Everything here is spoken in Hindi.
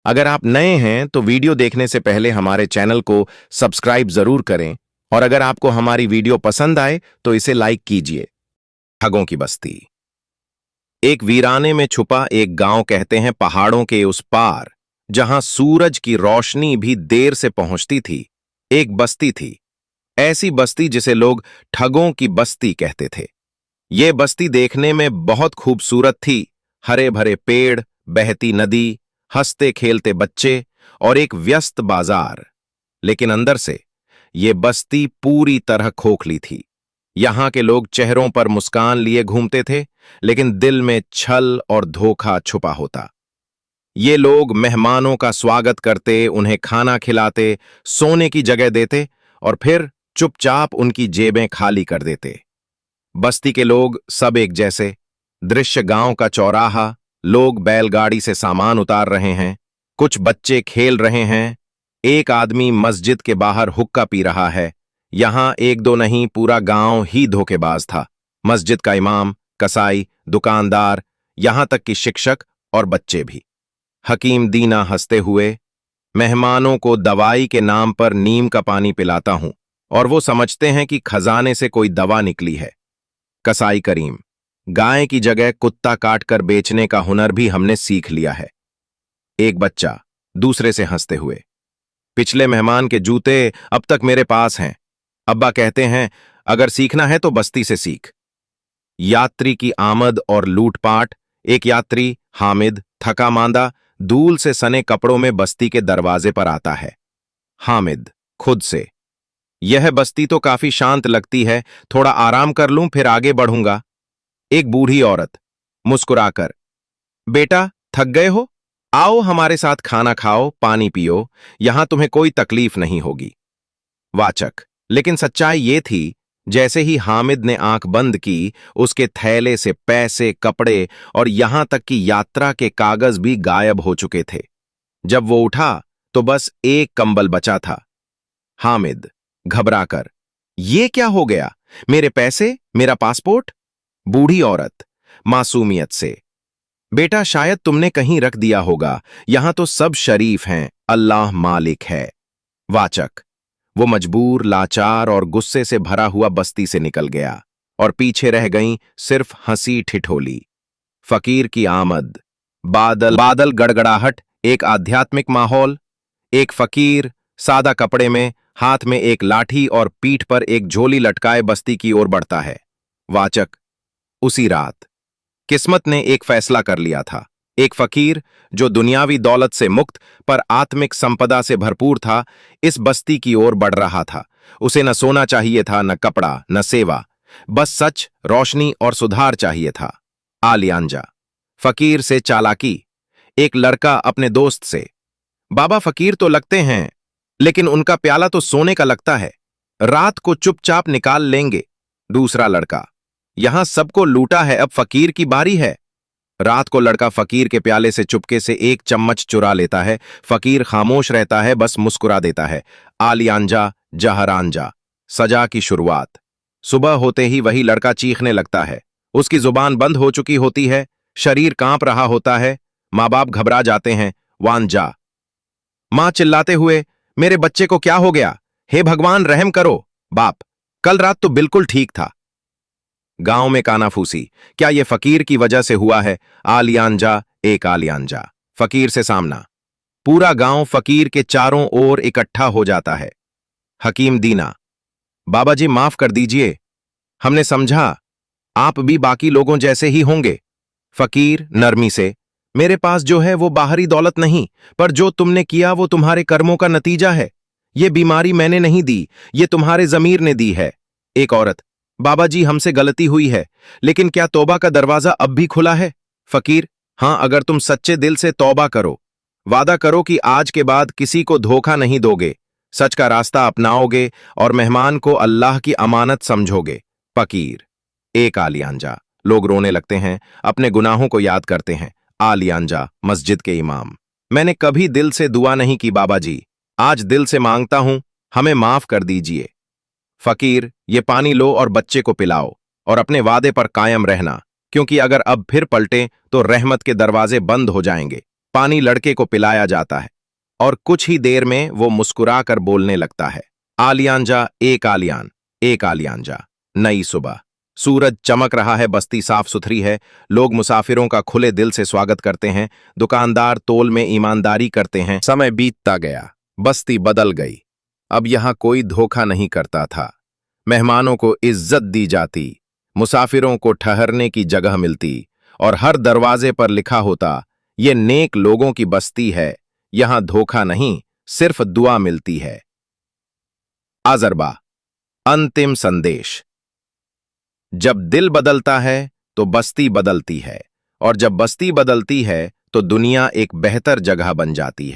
अगर आप नए हैं तो वीडियो देखने से पहले हमारे चैनल को सब्सक्राइब जरूर करें और अगर आपको हमारी वीडियो पसंद आए तो इसे लाइक कीजिए। ठगों की बस्ती। एक वीराने में छुपा एक गांव कहते हैं पहाड़ों के उस पार, जहां सूरज की रोशनी भी देर से पहुंचती थी। एक बस्ती थी, ऐसी बस्ती जिसे लोग ठगों की बस्ती कहते थे। ये बस्ती देखने में बहुत खूबसूरत थी। हरे भरे पेड़, बहती नदी, हंसते खेलते बच्चे और एक व्यस्त बाजार। लेकिन अंदर से ये बस्ती पूरी तरह खोखली थी। यहां के लोग चेहरों पर मुस्कान लिए घूमते थे, लेकिन दिल में छल और धोखा छुपा होता। ये लोग मेहमानों का स्वागत करते, उन्हें खाना खिलाते, सोने की जगह देते और फिर चुपचाप उनकी जेबें खाली कर देते। बस्ती के लोग सब एक जैसे। दृश्य गांव का चौराहा, लोग बैलगाड़ी से सामान उतार रहे हैं, कुछ बच्चे खेल रहे हैं, एक आदमी मस्जिद के बाहर हुक्का पी रहा है। यहां एक दो नहीं, पूरा गांव ही धोखेबाज था। मस्जिद का इमाम, कसाई, दुकानदार, यहां तक कि शिक्षक और बच्चे भी। हकीम दीना हंसते हुए, मेहमानों को दवाई के नाम पर नीम का पानी पिलाता हूं और वो समझते हैं कि खजाने से कोई दवा निकली है। कसाई करीम, गाय की जगह कुत्ता काट कर बेचने का हुनर भी हमने सीख लिया है। एक बच्चा दूसरे से हंसते हुए, पिछले मेहमान के जूते अब तक मेरे पास हैं। अब्बा कहते हैं अगर सीखना है तो बस्ती से सीख। यात्री की आमद और लूटपाट। एक यात्री हामिद थका मांदा धूल से सने कपड़ों में बस्ती के दरवाजे पर आता है। हामिद खुद से, यह बस्ती तो काफी शांत लगती है, थोड़ा आराम कर लूं फिर आगे बढ़ूंगा। एक बूढ़ी औरत मुस्कुराकर, बेटा थक गए हो, आओ हमारे साथ खाना खाओ, पानी पियो, यहां तुम्हें कोई तकलीफ नहीं होगी। वाचक, लेकिन सच्चाई ये थी, जैसे ही हामिद ने आंख बंद की, उसके थैले से पैसे, कपड़े और यहां तक कि यात्रा के कागज भी गायब हो चुके थे। जब वो उठा तो बस एक कंबल बचा था। हामिद घबराकर, ये क्या हो गया, मेरे पैसे, मेरा पासपोर्ट? बूढ़ी औरत मासूमियत से, बेटा शायद तुमने कहीं रख दिया होगा, यहां तो सब शरीफ हैं, अल्लाह मालिक है। वाचक, वो मजबूर, लाचार और गुस्से से भरा हुआ बस्ती से निकल गया और पीछे रह गईं सिर्फ हंसी ठिठोली। फकीर की आमद। बादल बादल गड़गड़ाहट, एक आध्यात्मिक माहौल। एक फकीर सादा कपड़े में, हाथ में एक लाठी और पीठ पर एक झोली लटकाए बस्ती की ओर बढ़ता है। वाचक, उसी रात किस्मत ने एक फैसला कर लिया था। एक फकीर जो दुनियावी दौलत से मुक्त पर आत्मिक संपदा से भरपूर था, इस बस्ती की ओर बढ़ रहा था। उसे न सोना चाहिए था, न कपड़ा, न सेवा, बस सच, रोशनी और सुधार चाहिए था। आलियांजा। फकीर से चालाकी। एक लड़का अपने दोस्त से, बाबा फकीर तो लगते हैं, लेकिन उनका प्याला तो सोने का लगता है, रात को चुपचाप निकाल लेंगे। दूसरा लड़का, यहां सबको लूटा है, अब फकीर की बारी है। रात को लड़का फकीर के प्याले से चुपके से एक चम्मच चुरा लेता है। फकीर खामोश रहता है, बस मुस्कुरा देता है। आलियांजा जहरांजा। सजा की शुरुआत। सुबह होते ही वही लड़का चीखने लगता है। उसकी जुबान बंद हो चुकी होती है, शरीर कांप रहा होता है। माँ बाप घबरा जाते हैं। वांजा। मां चिल्लाते हुए, मेरे बच्चे को क्या हो गया, हे भगवान रहम करो। बाप, कल रात तो बिल्कुल ठीक था। गांव में कानाफूसी, क्या यह फकीर की वजह से हुआ है? आलियांजा एक आलियांजा। फकीर से सामना। पूरा गांव फकीर के चारों ओर इकट्ठा हो जाता है। हकीम दीना, बाबा जी माफ कर दीजिए, हमने समझा आप भी बाकी लोगों जैसे ही होंगे। फकीर नरमी से, मेरे पास जो है वो बाहरी दौलत नहीं, पर जो तुमने किया वो तुम्हारे कर्मों का नतीजा है। ये बीमारी मैंने नहीं दी, ये तुम्हारे जमीर ने दी है। एक औरत, बाबा जी हमसे गलती हुई है, लेकिन क्या तौबा का दरवाजा अब भी खुला है? फकीर, हां, अगर तुम सच्चे दिल से तौबा करो, वादा करो कि आज के बाद किसी को धोखा नहीं दोगे, सच का रास्ता अपनाओगे और मेहमान को अल्लाह की अमानत समझोगे। फकीर एक आलियांजा। लोग रोने लगते हैं, अपने गुनाहों को याद करते हैं। आलियांजा मस्जिद के इमाम, मैंने कभी दिल से दुआ नहीं की बाबा जी, आज दिल से मांगता हूं, हमें माफ कर दीजिए। फकीर, ये पानी लो और बच्चे को पिलाओ और अपने वादे पर कायम रहना, क्योंकि अगर अब फिर पलटें तो रहमत के दरवाजे बंद हो जाएंगे। पानी लड़के को पिलाया जाता है और कुछ ही देर में वो मुस्कुरा कर बोलने लगता है, आलियांजा एक आलियांजा। नई सुबह, सूरज चमक रहा है, बस्ती साफ सुथरी है, लोग मुसाफिरों का खुले दिल से स्वागत करते हैं, दुकानदार तोल में ईमानदारी करते हैं। समय बीतता गया, बस्ती बदल गई। अब यहां कोई धोखा नहीं करता था। मेहमानों को इज्जत दी जाती, मुसाफिरों को ठहरने की जगह मिलती और हर दरवाजे पर लिखा होता, ये नेक लोगों की बस्ती है, यहां धोखा नहीं, सिर्फ दुआ मिलती है। आजरबा, अंतिम संदेश। जब दिल बदलता है तो बस्ती बदलती है, और जब बस्ती बदलती है तो दुनिया एक बेहतर जगह बन जाती है।